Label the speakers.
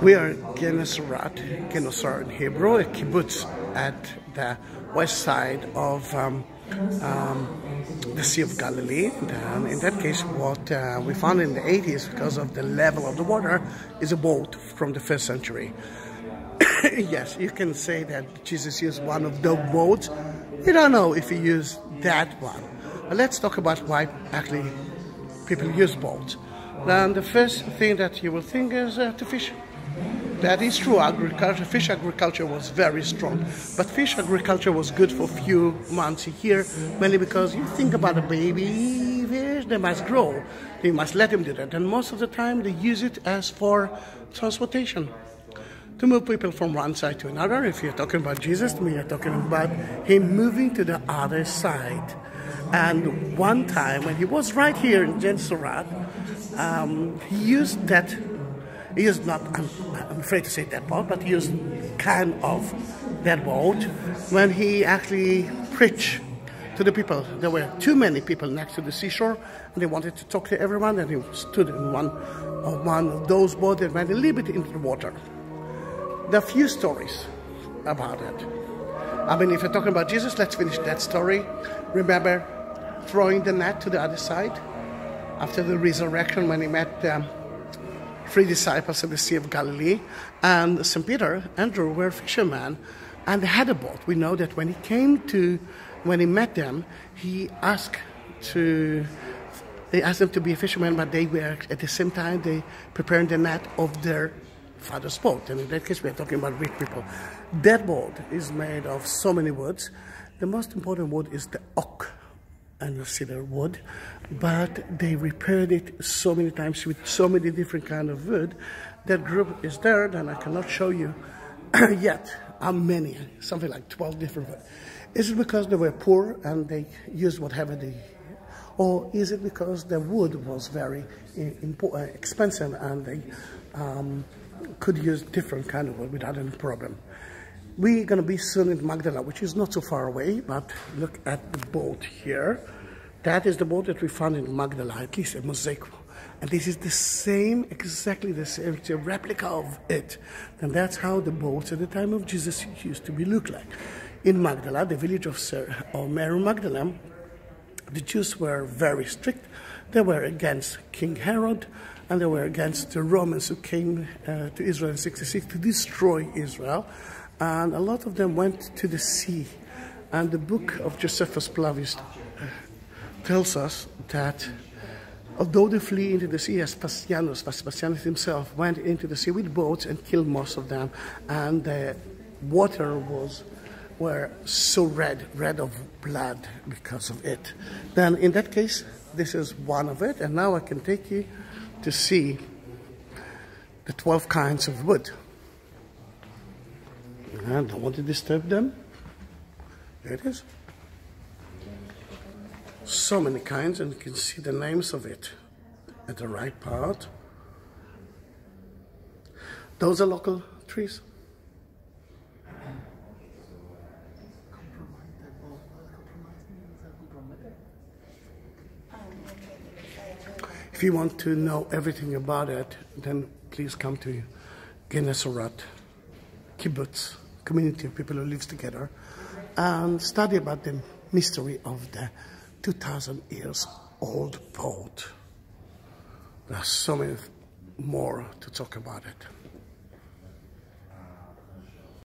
Speaker 1: We are Gennesaret in Hebrew, a kibbutz at the west side of the Sea of Galilee. And in that case, what we found in the 80s, because of the level of the water, is a boat from the 1st century. Yes, you can say that Jesus used one of those boats. You don't know if he used that one. But let's talk about why actually people use boats. Then the first thing that you will think is to fish. That is true. Agriculture, fish agriculture was very strong, but fish agriculture was good for a few months a year, mainly because you think about a baby fish, they must grow, they must let them do that, and most of the time they use it as for transportation, to move people from one side to another. If you're talking about Jesus, to me you're talking about him moving to the other side. And one time when he was right here in Gennesaret, he used that. He used not, I'm afraid to say that boat, but he used kind of that boat when he actually preached to the people. There were too many people next to the seashore, and they wanted to talk to everyone, and he stood in one of those boats that went a little bit into the water. There are few stories about it. I mean, if you're talking about Jesus, let's finish that story. Remember throwing the net to the other side after the resurrection when he met 3 disciples at the Sea of Galilee, and St. Peter, Andrew were fishermen, and they had a boat. We know that when he met them, he asked them to be a fisherman, but they were at the same time they preparing the net of their father's boat. And in that case, we are talking about rich people. That boat is made of so many woods. The most important wood is the oak and the cedar wood, but they repaired it so many times with so many different kind of wood. That group is there, and I cannot show you yet how many, something like 12 different wood. Is it because they were poor and they used whatever they, or is it because the wood was very expensive and they could use different kind of wood without any problem? We're going to be soon in Magdala, which is not so far away, but look at the boat here. That is the boat that we found in Magdala, at least a mosaic. And this is the same, exactly the same, it's a replica of it. And that's how the boats at the time of Jesus used to look like. In Magdala, the village of Mary Magdalene, the Jews were very strict. They were against King Herod, and they were against the Romans who came to Israel in 66 to destroy Israel. And a lot of them went to the sea. And the book of Josephus Flavius tells us that although they flee into the sea, Vespasianus himself went into the sea with boats and killed most of them. And the water were so red of blood because of it. Then in that case, this is one of it. And now I can take you to see the 12 kinds of wood. I don't want to disturb them. There it is. So many kinds, and you can see the names of it at the right part. Those are local trees. If you want to know everything about it, then please come to Gennesaret kibbutz, community of people who lives together, and study about the mystery of the 2,000 years old boat. There's so many more to talk about it.